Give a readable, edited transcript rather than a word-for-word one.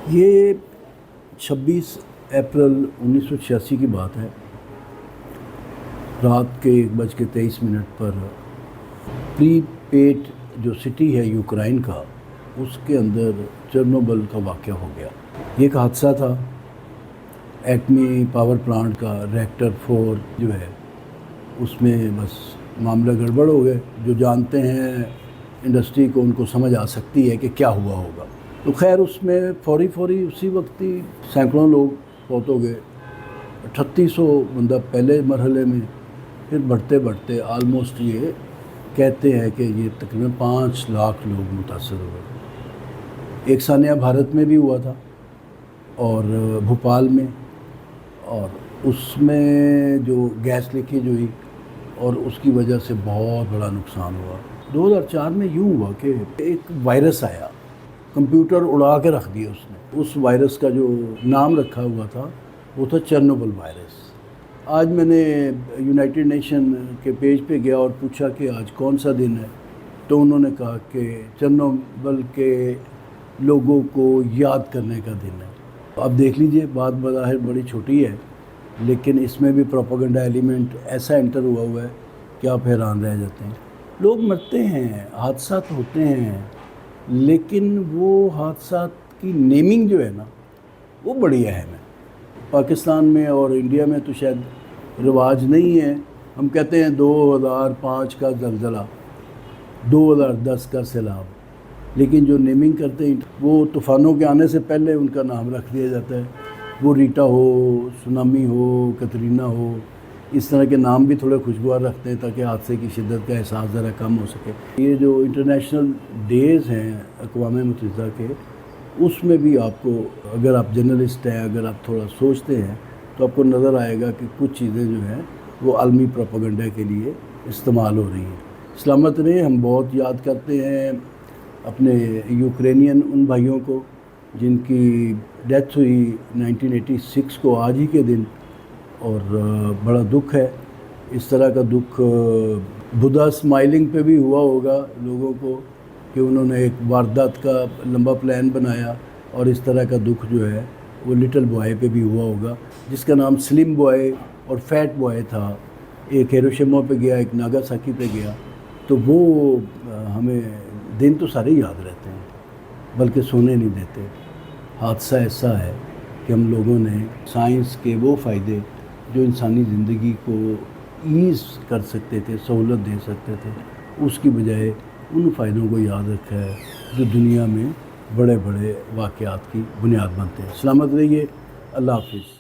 یہ 26 اپریل 1986 کی بات ہے۔ رات کے 1:23 پر پری پیٹ جو سٹی ہے یوکرائن کا، اس کے اندر چرنوبل کا واقعہ ہو گیا۔ یہ ایک حادثہ تھا، ایٹمی پاور پلانٹ کا ریکٹر 4 جو ہے اس میں بس معاملہ گڑبڑ ہو گئے۔ جو جانتے ہیں انڈسٹری کو ان کو سمجھ آ سکتی ہے کہ کیا ہوا ہوگا۔ تو خیر اس میں فوری اسی وقت ہی سینکڑوں لوگ فوت ہو گئے، 3800 بندہ پہلے مرحلے میں، پھر بڑھتے آلموسٹ یہ کہتے ہیں کہ یہ تقریباً 5 لاکھ لوگ متاثر ہوئے۔ ایک ثانیہ بھارت میں بھی ہوا تھا اور بھوپال میں، اور اس میں جو گیس لیکیج ہوئی اور اس کی وجہ سے بہت بڑا نقصان ہوا۔ 2004 میں یوں ہوا کہ ایک وائرس آیا، کمپیوٹر اڑا کے رکھ دیا اس نے۔ اس وائرس کا جو نام رکھا ہوا تھا وہ تھا چرنوبل وائرس۔ آج میں نے یونائٹڈ نیشن کے پیج پہ گیا اور پوچھا کہ آج کون سا دن ہے، تو انہوں نے کہا کہ چرنوبل کے لوگوں کو یاد کرنے کا دن ہے۔ اب دیکھ لیجئے، بات بظاہر بڑی چھوٹی ہے لیکن اس میں بھی پروپیگنڈا ایلیمنٹ ایسا انٹر ہوا ہے کہ آپ حیران رہ جاتے ہیں۔ لوگ مرتے ہیں، حادثات ہوتے ہیں، لیکن وہ حادثات کی نیمنگ جو ہے نا وہ بڑی اہم ہے۔ پاکستان میں اور انڈیا میں تو شاید رواج نہیں ہے، ہم کہتے ہیں 2005 کا زلزلہ، 2010 کا سیلاب، لیکن جو نیمنگ کرتے ہیں وہ طوفانوں کے آنے سے پہلے ان کا نام رکھ دیا جاتا ہے۔ وہ ریٹا ہو، سونامی ہو، کترینا ہو، اس طرح کے نام بھی تھوڑے خوشگوار رکھتے ہیں تاکہ حادثے کی شدت کا احساس ذرا کم ہو سکے۔ یہ جو انٹرنیشنل ڈیز ہیں اقوام متحدہ کے، اس میں بھی آپ کو، اگر آپ جرنلسٹ ہیں، اگر آپ تھوڑا سوچتے ہیں تو آپ کو نظر آئے گا کہ کچھ چیزیں جو ہیں وہ عالمی پروپیگنڈا کے لیے استعمال ہو رہی ہیں۔ سلامت رہیں، ہم بہت یاد کرتے ہیں اپنے یوکرینین ان بھائیوں کو جن کی ڈیتھ ہوئی 1986 کو آج ہی کے دن، اور بڑا دکھ ہے۔ اس طرح کا دکھ بدھا اسمائلنگ پہ بھی ہوا ہوگا لوگوں کو کہ انہوں نے ایک واردات کا لمبا پلان بنایا، اور اس طرح کا دکھ جو ہے وہ لٹل بوائے پہ بھی ہوا ہوگا جس کا نام سلم بوائے اور فیٹ بوائے تھا۔ ایک ہیروشیما پہ گیا، ایک ناگاساکی پہ گیا، تو وہ ہمیں دن تو سارے یاد رہتے ہیں بلکہ سونے نہیں دیتے۔ حادثہ ایسا ہے کہ ہم لوگوں نے سائنس کے وہ فائدے جو انسانی زندگی کو ایز کر سکتے تھے، سہولت دے سکتے تھے، اس کی بجائے ان فائدوں کو یاد رکھا ہے جو دنیا میں بڑے واقعات کی بنیاد بنتے ہیں۔ سلامت رہیے، اللہ حافظ۔